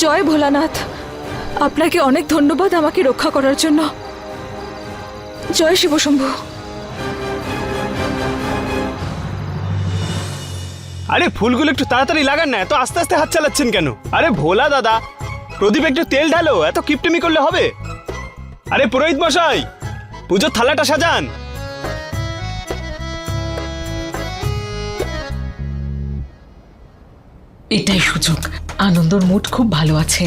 জয় ভোলানাথ, আপনাকে অনেক ধন্যবাদ আমাকে রক্ষা করার জন্য। জয় শিবশম্ভু। আরে ফুলগুলো একটু তাড়াতাড়ি লাগান না, এত আস্তে আস্তে হাত চালাচ্ছেন কেন? আরে ভোলা দাদা, প্রদীপ একটু তেল ঢালো, এত কিপটিমি করলে হবে? আরে পুরোহিত মশাই, পুজোর থালাটা সাজান। এটাই সুযোগ। আনন্দর মুড খুব ভালো আছে,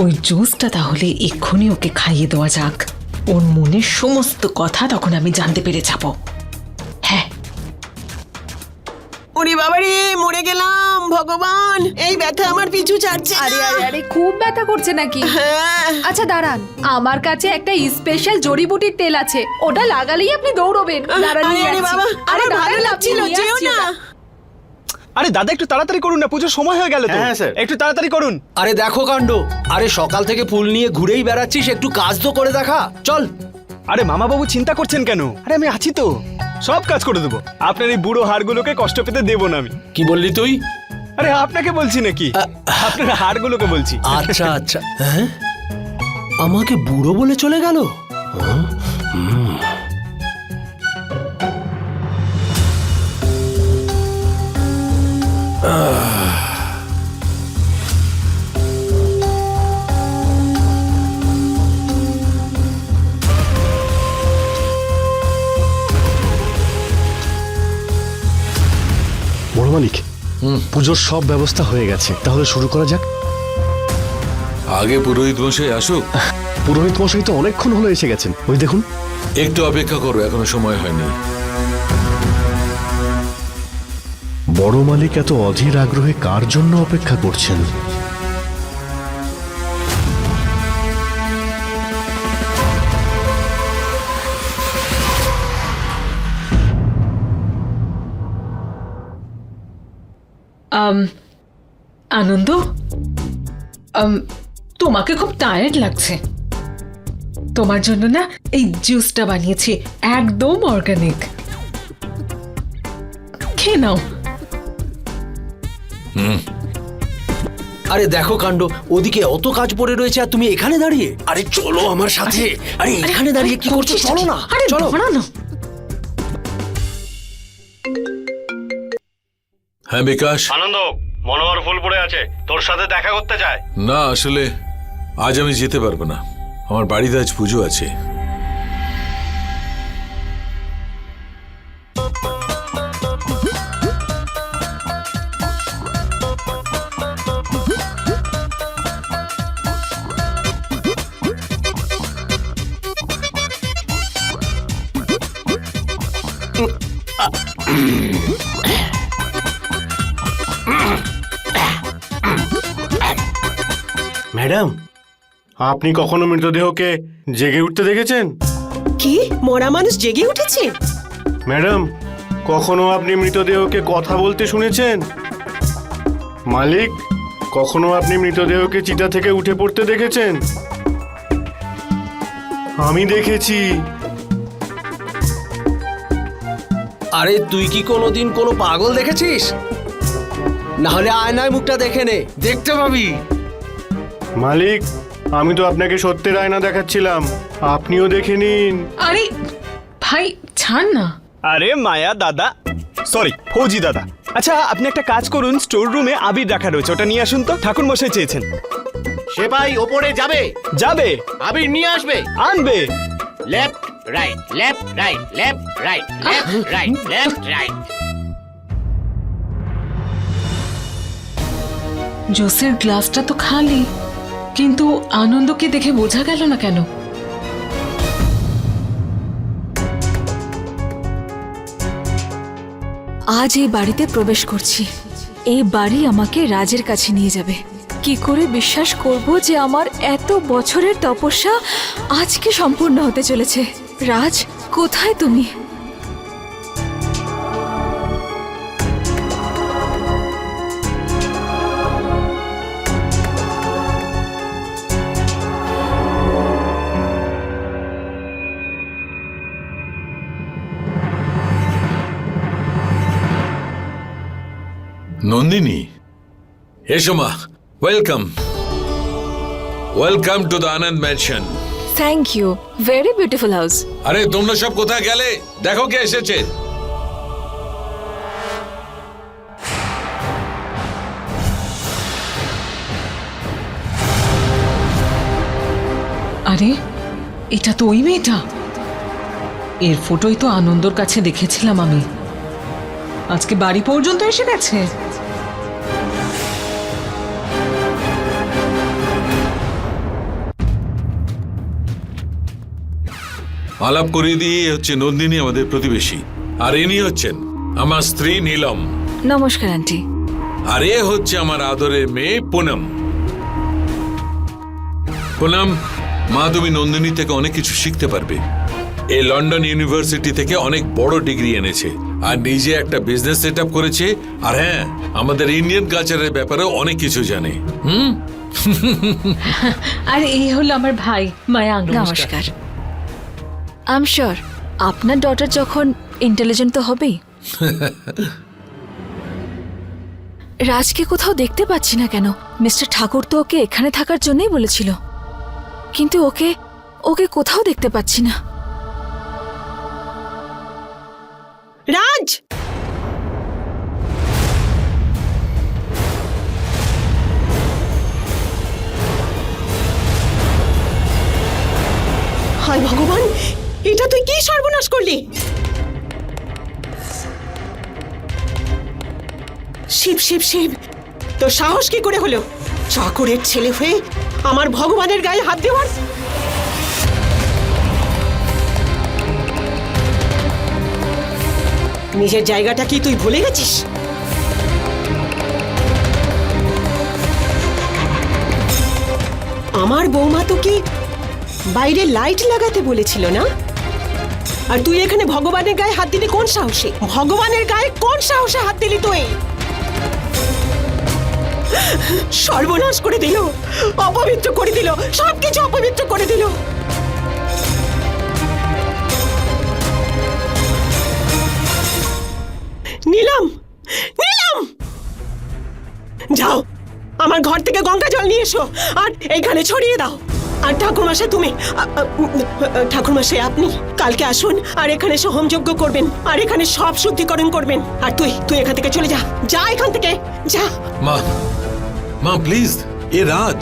ওই জুসটা তাহলে এক্ষুনি ওকে খাইয়ে দেওয়া যাক। ওর মনের সমস্ত কথা তখন আমি জানতে পেরে যাব। হ্যাঁ। ওরে বাবারে, মরে গেলাম ভগবান, এই ব্যথা আমার পিছু ছাড়ছে না। আরে আরে আরে, খুব ব্যথা করছে নাকি? হ্যাঁ। আচ্ছা দাঁড়ান, আমার কাছে একটা স্পেশাল জড়িবুটির তেল আছে, ওটা লাগালেই আপনি দৌড়বেন। দাঁড়ান, আরে নিয়ে আরে আসছি। বাবা, আরে আমার ভালো দাঁড়ান, লাগছিল, নিয়ে যেও আসছি না। ওটা। আরে দাদা একটু তাড়াতাড়ি করুন না, পুজোর সময় হয়ে গেল তো। হ্যাঁ, স্যার। একটু তাড়াতাড়ি করুন। আরে দেখো কাণ্ড, আরে সকাল থেকে ফুল নিয়ে ঘুরেই বেড়াচ্ছিস, একটু কাজ তো করে দেখা, চল। আরে মামা বাবু চিন্তা করছেন কেন? আরে আমি আছি তো, সব কাজ করে দেবো। আপনার এই বুড়ো হাড়গুলোকে কষ্ট পেতে দেবো না আমি। কি বললি তুই? আরে আপনাকে বলছি নাকি, আপনার হাড়গুলোকে বলছি। আচ্ছা আচ্ছা, হ্যাঁ আমাকে বুড়ো বলে চলে গেল। হ্যাঁ? হুম। বড় মালিক, পুজোর সব ব্যবস্থা হয়ে গেছে, তাহলে শুরু করা যাক। আগে পুরোহিত মশাই আসুক। পুরোহিত মশাই তো অনেকক্ষণ হলো এসে গেছেন, ওই দেখুন। একটু অপেক্ষা করো, এখনো সময় হয়নি। বড় মালিক এত অধীর আগ্রহে কার জন্য অপেক্ষা করছেন? আনন্দ, তোমাকে খুব টায়ার্ড লাগছে। তোমার জন্য না এই জুসটা বানিয়েছি, একদম অর্গানিক। খেয়ে নাও। আরে দেখো কাণ্ড, ওদিকে অত কাজ পড়ে রয়েছে আর তুমি এখানে দাঁড়িয়ে। আরে চলো আমার সাথে। আরে এখানে দাঁড়িয়ে কি করছো? চলো না, আরে চলো। দাঁড়াও না। হ্যাঁ বিকাশ। আনন্দ, মনোহর ফুল পড়ে আছে, তোর সাথে দেখা করতে চায়। না আসলে আজ আমি যেতে পারবো না, আমার বাড়িতে আজ পুজো আছে। ম্যাডাম, আপনি কখনো মৃতদেহকে জেগে উঠতে দেখেছেন? কি, মরা মানুষ জেগে উঠেছে? ম্যাডাম, কখনো আপনি মৃতদেহকে কথা বলতে শুনেছেন? মালিক, কখনো আপনি মৃতদেহকে চিতা থেকে উঠে পড়তে দেখেছেন? আমি দেখেছি। আরে তুই কি কোনোদিন কোনো পাগল দেখেছিস? না হলে আয়নায় মুখটা দেখে নে, দেখতে পাবি। মালিক, আমি তো আপনাকে সত্যের আয়না দেখাচ্ছিলাম, আপনিও দেখে নিন। আরে ভাই ছাড় না। আরে মায়া দাদা, সরি ফৌজি দাদা। আচ্ছা আপনি একটা কাজ করুন, স্টোর রুমে আবির রাখা রয়েছে, ওটা নিয়ে আসুন তো। ঠাকুর মশাই চেয়েছেন। সেপাই ওপরে যাবে, যাবে, আবির নিয়ে আসবে। আনবে। Left right, left right, left right, left right, left right. জুসের গ্লাসটা তো খালি, কিন্তু আনন্দকে দেখে বোঝা গেল না কেন? আজ এই বাড়িতে প্রবেশ করছি, এই বাড়ি আমাকে রাজের কাছে নিয়ে যাবে। কি করে বিশ্বাস করব যে আমার এত বছরের তপস্যা আজকে সম্পূর্ণ হতে চলেছে? রাজ, কোথায় তুমি? নন্দিনী, এসো মা, welcome. Welcome to the Anand mansion. Thank you, very beautiful house. আরে তোমরা সব কোথায় গেলে? দেখো কে এসেছে। আরে এটা তো ওই মেয়েটা, এর ফটোই তো আনন্দর কাছে দেখেছিলাম আমি। আজকে বাড়ি পর্যন্ত এসে গেছে। আলাপ করিয়ে দিয়ে হচ্ছে নন্দিনী, আমাদের প্রতিবেশী। আর ইনি হচ্ছেন আমার স্ত্রী নীলম। নমস্কার আন্টি। আর এ হচ্ছে আমার আদরের মেয়ে পুনম। পুনম, মা তুমি নন্দিনী থেকে অনেক কিছু শিখতে পারবে। এ লন্ডন ইউনিভার্সিটি থেকে অনেক বড় ডিগ্রি এনেছে আর নিজে একটা বিজনেস সেট আপ করেছে। আর হ্যাঁ, আমাদের ইন্ডিয়ান কালচারের ব্যাপারেও অনেক কিছু জানে। আর এই হলো আমার ভাই মায়াঙ্ক। নমস্কার। আই এম শিওর আপনার ডটার যখন ইন্টেলিজেন্ট তো হবেই। রাজকে কোথাও দেখতে পাচ্ছি না কেন? মিস্টার ঠাকুর তো ওকে এখানে থাকার জন্যই বলেছিল, কিন্তু ওকে ওকে কোথাও দেখতে পাচ্ছি না। রাজ, হায় ভগবান, এটা তুই কি সর্বনাশ করলি? শিব শিব শিব, তোর সাহস কি করে হলো চাকরের ছেলে হয়ে আমার ভগবানের গায়ে হাত দেওয়ার? নিজের জায়গাটা কি তুই ভুলে গেছিস? আমার বৌমা তো কি বাইরে লাইট লাগাতে বলেছিল না? আর তুই এখানে ভগবানের গায়ে হাত দিলি কোন সাহসে? ভগবানের গায়ে কোন সাহসে হাত দিলি তুই? সর্বনাশ করে দিল, অপবিত্র করে দিল, সবকিছু অপবিত্র করে দিল। নীলম, নীলম, যাও আমার ঘর থেকে গঙ্গা জল নিয়ে এসো আর এইখানে ছড়িয়ে দাও। আর ঠাকুরমশাই তুমি, ঠাকুরমশাই আপনি কালকে আসুন আর এখানে এসে হোমযজ্ঞ করবেন আর এখানে সব শুদ্ধিকরণ করবেন। আর তুই তুই এখান থেকে চলে যা, যা এখান থেকে যা। মা, মা প্লিজ, এ রাজ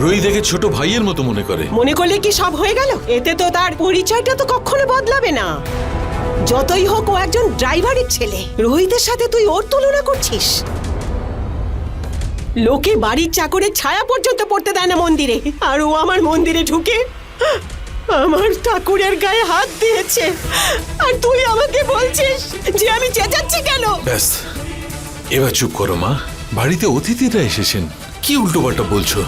রোহি দেখে ছোট ভাইয়ের মতো মনে করে। মনে করলে কি সব হয়ে গেল? এতে তো তার পরিচয়টা তো কখনো বদলাবে না। যতই হোক ও একজন ড্রাইভারের ছেলে। রোহিতের সাথে তুই ওর তুলনা করছিস? লোকে বাড়ির চাকরের ছায়া পর্যন্ত পড়তে দেয় না মন্দিরে, আর ও আমার মন্দিরে ঢুকে আমার ঠাকুরের গায়ে হাত দিয়েছে। আর তুই আমাকে বলছিস যে আমি চেঁচাচ্ছি কেন? ব্যাস, এবার চুপ করো মা। বাড়িতে অতিথিরা এসেছেন, কি উল্টোপাল্টা বলছো?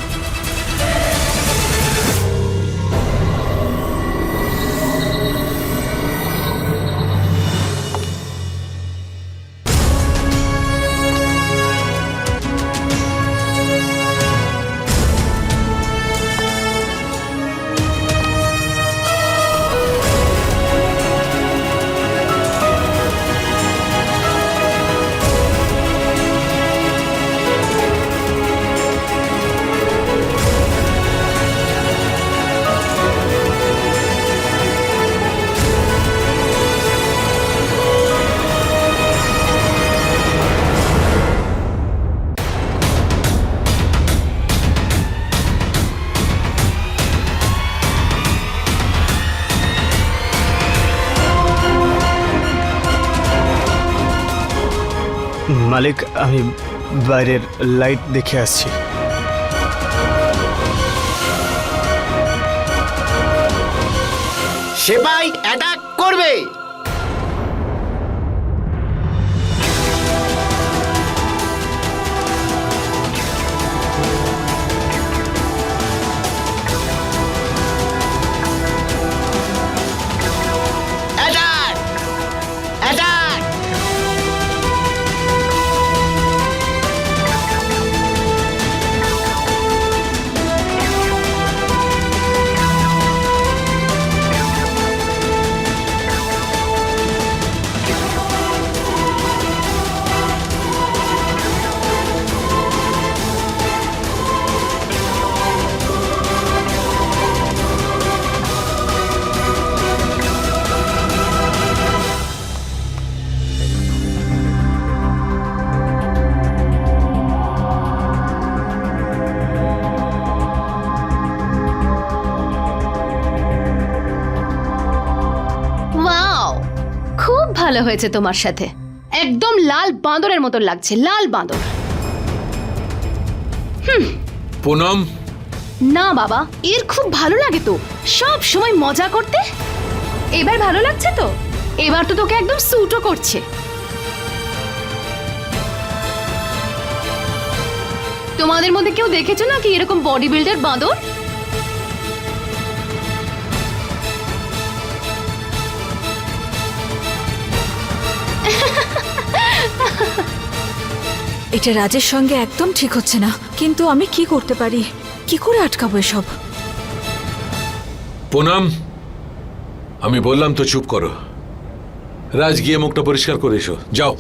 মালিক, আমি বাইরের লাইট দেখে আসছি। সেপাই অ্যাটাক করবে। অ্যাটাক! অ্যাটাক! ভালো হয়েছে তোমার সাথে। একদম লাল বাঁদরের মতো লাগছে, লাল বাঁদর। পুনম, না বাবা, এর খুব ভালো লাগে তো সব সময় মজা করতে। এবার ভালো লাগছে তো? এবার তো তোকে একদম স্যুটও করছে। তোমাদের মধ্যে কেউ দেখেছো না কি এরকম বডি বিল্ডার বাঁদর? এটা রাজের সঙ্গে একদম ঠিক হচ্ছে না, কিন্তু আমি কি করতে পারি? কি করে আটকাবো এসব? পুনম, আমি বললাম তো চুপ করো। রাজ গিয়ে মুখটা পরিষ্কার করে এসো, যাও।